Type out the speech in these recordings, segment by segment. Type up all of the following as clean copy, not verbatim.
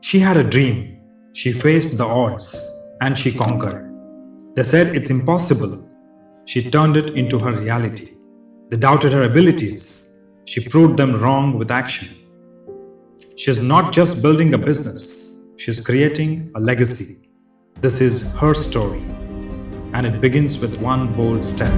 She had a dream. She faced the odds and she conquered. They said it's impossible. She turned it into her reality. They doubted her abilities. She proved them wrong with action. She's not just building a business, she's creating a legacy. This is her story, and it begins with one bold step.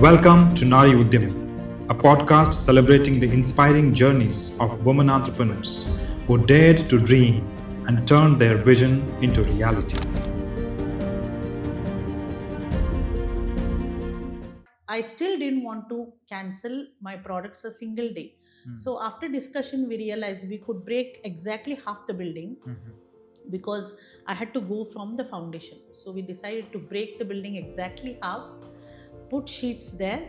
Welcome to Nari Udyami, a podcast celebrating the inspiring journeys of women entrepreneurs who dared to dream and turned their vision into reality. I still didn't want to cancel my products a single day. So after discussion, we realized we could break exactly half the building because I had to go from the foundation. So we decided to break the building exactly half, put sheets there,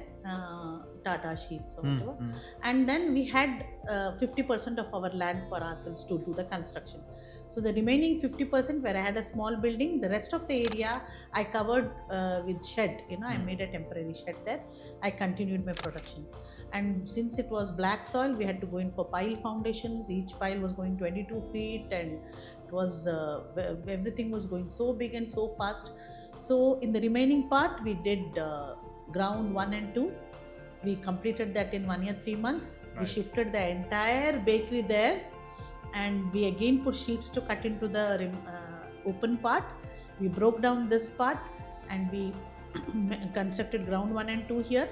Tata sheets or whatever, and then we had 50% of our land for ourselves to do the construction. So the remaining 50% where I had a small building, the rest of the area I covered with shed. I made a temporary shed there. I continued my production, and since it was black soil, we had to go in for pile foundations. Each pile was going 22 feet, and it was everything was going so big and so fast. So in the remaining part, we did ground 1 and 2. We completed that in 1 year, 3 months. Right. We shifted the entire bakery there, and we again put sheets to cut into the open part. We broke down this part, and we constructed ground 1 and 2 here,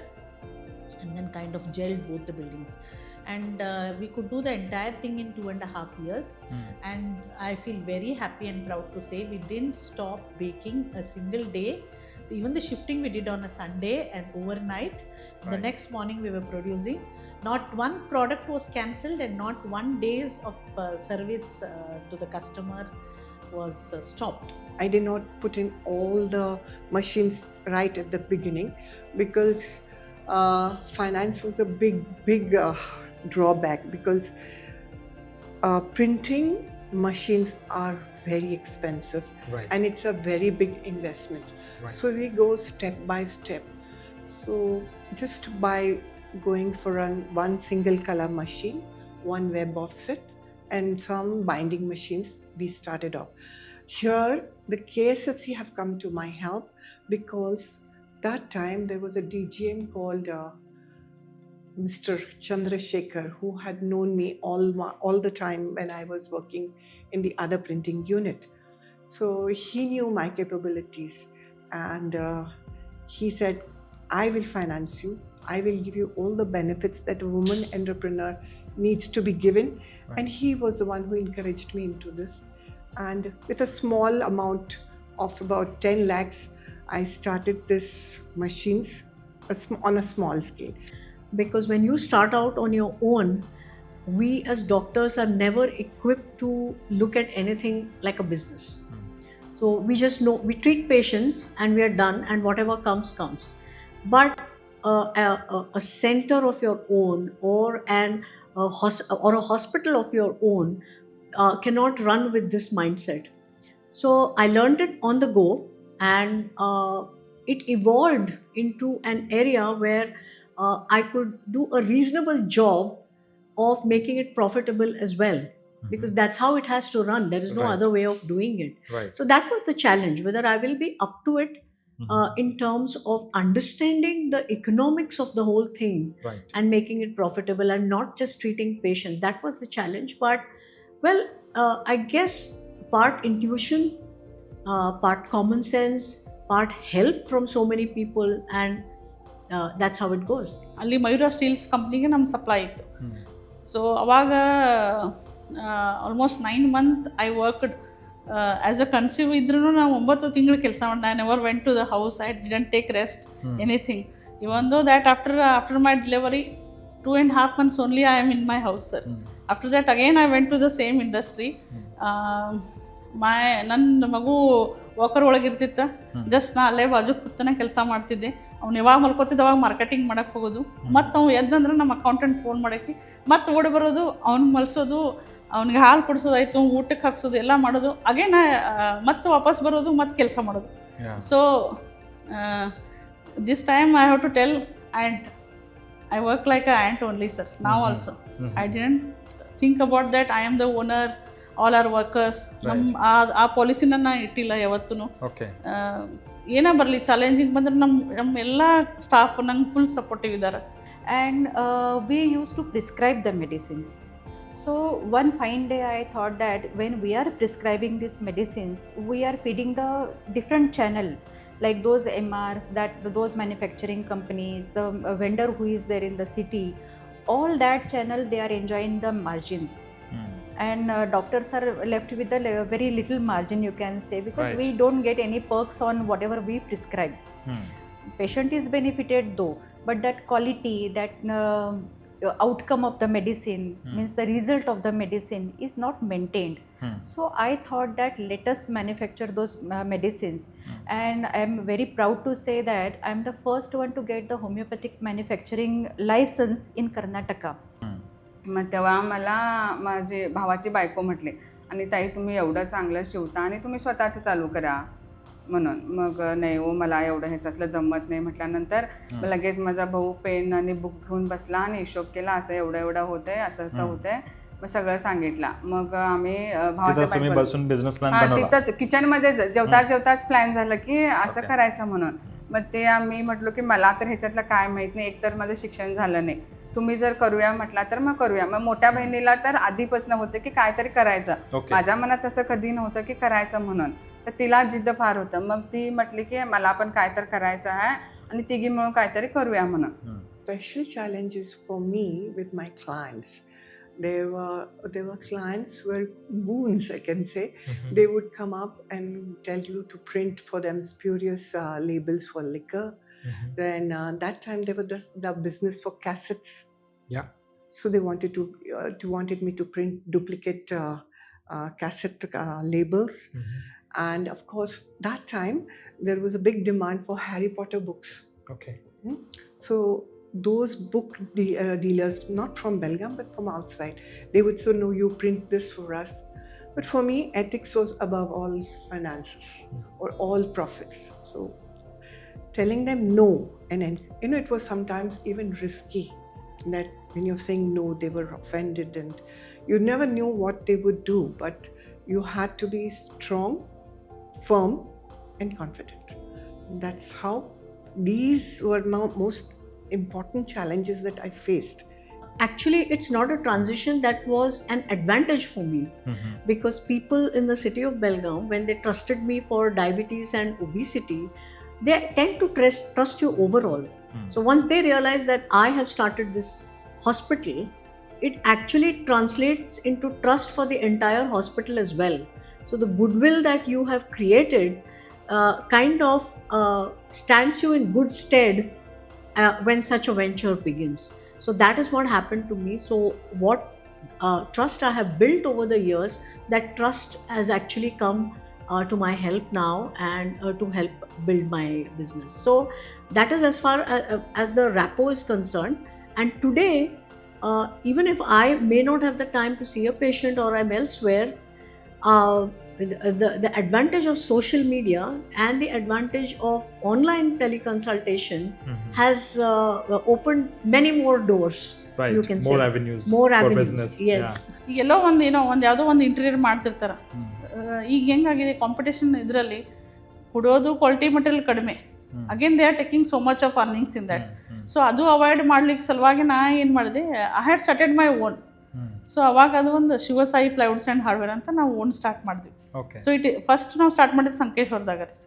and then kind of gelled both the buildings. And we could do the entire thing in 2.5 years. And I feel very happy and proud to say we didn't stop baking a single day. So even the shifting we did on a Sunday and overnight. Right. The next morning we were producing. Not one product was cancelled, and not 1 day of service to the customer was stopped. I did not put in all the machines right at the beginning because finance was a big drawback, because printing machines are very expensive. Right. And it's a very big investment. Right. So we go step by step. So just by going for one single color machine, one web offset, and some binding machines, we started off. Here, the KSFC have come to my help because that time there was a DGM called Mr. Chandrasekhar, who had known me all the time when I was working in the other printing unit. So he knew my capabilities, and he said, I will finance you. I will give you all the benefits that a woman entrepreneur needs to be given. Right. And he was the one who encouraged me into this. And with a small amount of about 10 lakhs, I started this machines on a small scale. Because when you start out on your own, we as doctors are never equipped to look at anything like a business. So we just know, we treat patients and we are done, and whatever comes. But a center of your own or a hospital of your own cannot run with this mindset. So I learned it on the go, and it evolved into an area where I could do a reasonable job of making it profitable as well, because that's how it has to run. There is no other way of doing it. Right. So that was the challenge, whether I will be up to it in terms of understanding the economics of the whole thing. Right. And making it profitable and not just treating patients. That was the challenge. But well, I guess part intuition, part common sense, part help from so many people, and that's how it goes. ಅಲ್ಲಿ Mayura steels ಕಂಪ್ನಿಗೆ ನಮ್ಮ supply ಇತ್ತು. So ಅವಾಗ almost 9 month I worked as a conceive ಇದ್ರೂ ನಾವು 9 ತಿಂಗಳು ಕೆಲಸ ಮಾಡಿ. I never went to the house. I didn't take rest anything. Even though that after my delivery 2.5 months only I am in my house, sir. After that again I went to the same industry. ನನ್ನ ಮಗು walker ಒಳಗಿರ್ತಿತ್ತ. Just ನಾ ಅಲ್ಲೇ ಬಾಜು ಕೂತನ ಕೆಲಸ ಮಾಡ್ತಿದ್ದೆ. ಅವ್ನು ಯಾವಾಗ ಮಲ್ಕೋತಿದ್ದ ಅವಾಗ ಮಾರ್ಕೆಟಿಂಗ್ ಮಾಡಕ್ಕೆ ಹೋಗೋದು. ಮತ್ತು ಅವ್ನು ಎದ್ದಂದ್ರೆ ನಮ್ಮ ಅಕೌಂಟೆಂಟ್ ಫೋನ್ ಮಾಡೋಕ್ಕೆ ಮತ್ತು ಓಡಿ ಬರೋದು, ಅವ್ನು ಮಲ್ಸೋದು, ಅವ್ನಿಗೆ ಹಾಲು ಕುಡಿಸೋದಾಯ್ತು, ಊಟಕ್ಕೆ ಹಾಕ್ಸೋದು, ಎಲ್ಲ ಮಾಡೋದು. ಅಗೇನ್ ಮತ್ತೆ ವಾಪಸ್ ಬರೋದು, ಮತ್ತು ಕೆಲಸ ಮಾಡೋದು. So this time I have to tell, and I work like an ant only, sir, now also. I didn't think about that I am the owner, all our workers. ಆ ಪಾಲಿಸಿನ ನಾನು ಇಟ್ಟಿಲ್ಲ ಯಾವತ್ತೂ. ಓಕೆ. ಏನೇ ಬರಲಿ ಚಾಲೆಂಜಿಂಗ್ ಬಂದ್ರೆ ನಮ್ಮ ಎಲ್ಲ staff ನಂಗೆ ಫುಲ್ ಸಪೋರ್ಟಿವ್ ಇದ್ದಾರೆ. And we used to prescribe the medicines. So one fine day I thought that when we are prescribing these medicines, we are feeding the different channel, like those MRs, that those manufacturing companies, the vendor who is there in the city, all that channel they are enjoying the margins. And doctors are left with a very little margin, you can say, because we don't get any perks on whatever we prescribe. Patient is benefited though, but that quality, that outcome of the medicine, means the result of the medicine is not maintained. So I thought that let us manufacture those medicines, and I am very proud to say that I am the first one to get the homeopathic manufacturing license in Karnataka. मग तेव्हा मला माझी भावाची बायको म्हटली, आणि ताई तुम्ही एवढं चांगलं शिवता आणि तुम्ही स्वतःचं चालू करा म्हणून. मग नाही हो, मला एवढं ह्याच्यातलं जमत नाही म्हटल्यानंतर लगेच माझा भाऊ पेन आणि बुक घेऊन बसला आणि हिशोब केला, असं एवढं एवढं होतंय, असं असं होतंय, मग सगळं सांगितलं. मग आम्ही भावाच्या बायको तिथंच किचनमध्ये जेवताच प्लॅन झालं की असं करायचं म्हणून. मग ते आम्ही म्हटलो की मला तर ह्याच्यातलं काय माहीत नाही, एकतर माझं शिक्षण झालं नाही, तुम्ही जर करूया म्हटला तर मग करूया. मग मोठ्या बहिणीला तर आधीपासून होतं की काहीतरी करायचं, माझ्या मनात तसं कधी नव्हतं की करायचं म्हणून, तर तिला जिद्द फार होतं. मग ती म्हटली की मला पण काय तर करायचं आहे आणि तिघी मिळून काहीतरी करूया म्हणून. Special challenges for me with my clients. There were clients who were boons, I can say. They would come up and tell you to print for them spurious labels for liquor. Then that time there was the business for cassettes. Yeah. So they wanted me to print duplicate cassette labels. And of course, that time there was a big demand for Harry Potter books. Okay. So those book dealers, not from Belgaum but from outside, they would say, no, you print this for us. But for me, ethics was above all finances or all profits. So telling them no, and it was sometimes even risky, that when you're saying no, they were offended and you never knew what they would do, but you had to be strong, firm and confident. That's how these were most important challenges that I faced. Actually, it's not a transition that was an advantage for me, because people in the city of Belgaum, when they trusted me for diabetes and obesity, they tend to trust you overall. So once they realize that I have started this hospital, it actually translates into trust for the entire hospital as well. So the goodwill that you have created kind of stands you in good stead when such a venture begins. So that is what happened to me. So what trust I have built over the years, that trust has actually come to my help now and to help build my business. So that is as far as the rapport is concerned. And today, even if I may not have the time to see a patient or I'm elsewhere, the advantage of social media and the advantage of online teleconsultation has opened many more doors. Right. You can more say. avenues More for avenues. business. Yes. ಎಲ್ಲೋ ಒಂದು ಯಾವುದೋ ಒಂದು interior ಮಾಡ್ತಿರ್ತಾರೆ. ಈಗ ಹೆಂಗಾಗಿದೆ competition, ಇದರಲ್ಲಿ ಕೊಡೋದು quality material ಕಡಿಮೆ, again they are taking so much of earnings in that. So ಅದು avoid ಮಾಡ್ಲಿಕ್ಕೆ ಸಲುವಾಗಿ ನಾ ಏನು ಮಾಡಿದೆ, I had started my own. So ಅವಾಗ ಅದು ಒಂದು ಶಿವಸಾಯಿ ಪ್ಲೈವುಡ್ಸ್ ಆ್ಯಂಡ್ ಹಾರ್ಡ್ವೇರ್ ಅಂತ ನಾವು ಓನ್ ಸ್ಟಾರ್ಟ್ ಮಾಡಿದ್ವಿ. ಸೊ ಫಸ್ಟ್ ನಾವು ಸ್ಟಾರ್ಟ್ ಮಾಡಿದ್ದು ಸಂಕೇಶ್ವರದಾಗ ರೀ.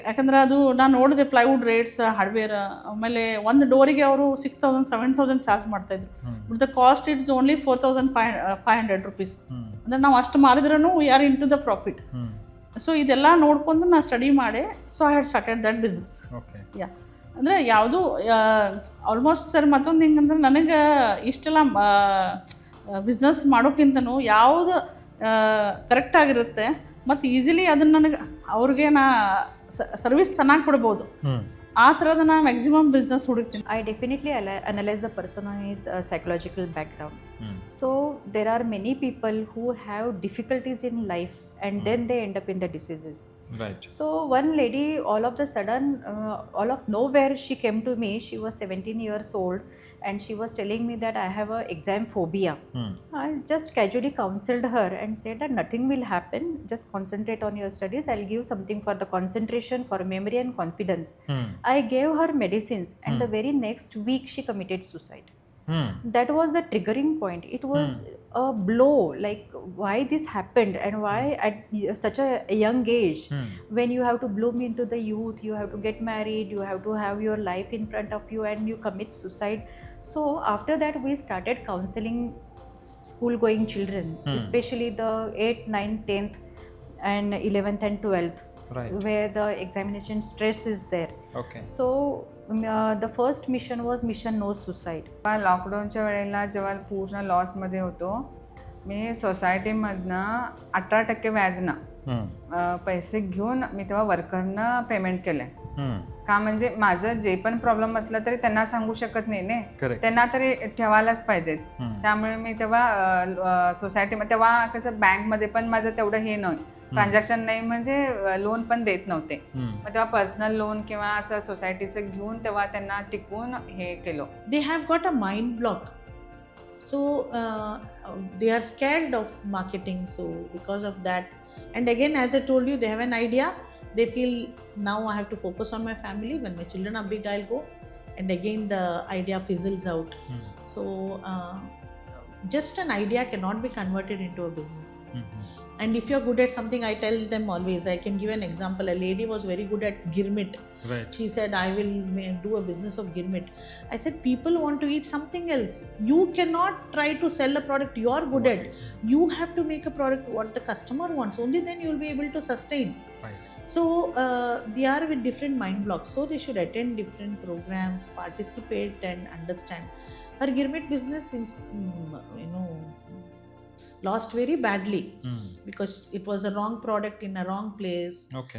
ಯಾಕಂದ್ರೆ ಅದು ನಾನು ನೋಡಿದೆ ಪ್ಲೈವುಡ್ ರೇಟ್ಸ್, ಹಾರ್ಡ್ವೇರ್, ಆಮೇಲೆ ಒಂದು ಡೋರಿಗೆ ಅವರು 6,000 7,000 ಚಾರ್ಜ್ ಮಾಡ್ತಾಯಿದ್ರು. But the cost it's only 4,500 rupees. ಅಂದರೆ ನಾವು ಅಷ್ಟು ಮಾರಿದ್ರೂ we are into the profit. So ಇದೆಲ್ಲ ನೋಡ್ಕೊಂಡು ನಾನು ಸ್ಟಡಿ ಮಾಡಿ, so I had started that business. Yeah, ಅಂದರೆ ಯಾವುದು ಆಲ್ಮೋಸ್ಟ್ ಸರ್ ಮತ್ತೊಂದು ಹೆಂಗಂದ್ರೆ, ನನಗೆ ಇಷ್ಟೆಲ್ಲ ಬಿಸ್ನೆಸ್ ಮಾಡೋಕ್ಕಿಂತನೂ ಯಾವುದು ಕರೆಕ್ಟಾಗಿರುತ್ತೆ ಮತ್ತು ಈಸಿಲಿ ಅದನ್ನು ನನಗೆ ಅವ್ರಿಗೆ ನಾ ಸರ್ವಿಸ್ ಚೆನ್ನಾಗಿ ಕೊಡ್ಬೋದು, ಆ ಥರದ ನಾ ಮ್ಯಾಕ್ಸಿಮಮ್ ಬಿಸ್ನೆಸ್ ಹುಡುಕ್ತೀನಿ. I definitely analyze the person on his psychological background. So there are many people who have difficulties in life and then they end up in the diseases. Right. So one lady, all of the sudden, all of nowhere, she came to me. She was 17 years old, and she was telling me that I have a exam phobia. I just casually counseled her and said that nothing will happen. Just concentrate on your studies. I'll give something for the concentration, for memory and confidence. I gave her medicines, and the very next week she committed suicide. That was the triggering point. It was a blow, like why this happened and why at such a young age, when you have to bloom into the youth, you have to get married, you have to have your life in front of you, and you commit suicide. So after that we started counseling school going children, especially the 8th, 9th, 10th and 11th and 12th, Right. where the examination stress is there. Okay. So the first mission was mission no suicide. लॉकडाऊनच्या वेळेला जेव्हा पूर्ण लॉसमध्ये होतो, मी सोसायटीमधनं 18% व्याजनं पैसे घेऊन मी तेव्हा वर्करनं payment केलं. का म्हणजे माझं जे पण प्रॉब्लेम असलं तरी त्यांना सांगू शकत नाही ने, Correct. त्यांना तरी ठेवायलाच पाहिजेत. त्यामुळे मी तेव्हा सोसायटीमध्ये तेव्हा कसं बँकमध्ये पण माझं तेवढं हे नाही, ट्रान्झॅक्शन नाही, म्हणजे लोन पण देत नव्हते. मग तेव्हा पर्सनल लोन किंवा असं सोसायटीचं घेऊन तेव्हा त्यांना टिकवून हे केलं. They have got a mind block. So they are scared of marketing. So because of that, and again, as I told you, they have an idea. They feel now I have to focus on my family. When my children are big, I'll go. And again, the idea fizzles out. So just an idea cannot be converted into a business. And if you're good at something, I tell them always, I can give an example. A lady was very good at girmit. Right. She said, I will do a business of girmit. I said, people want to eat something else. You cannot try to sell a product you're good at. You have to make a product what the customer wants. Only then you will be able to sustain. Right. So they are with different mind blocks. So they should attend different programs, participate and understand. Her girmit business, lost very badly because it was a wrong product in a wrong place. Okay.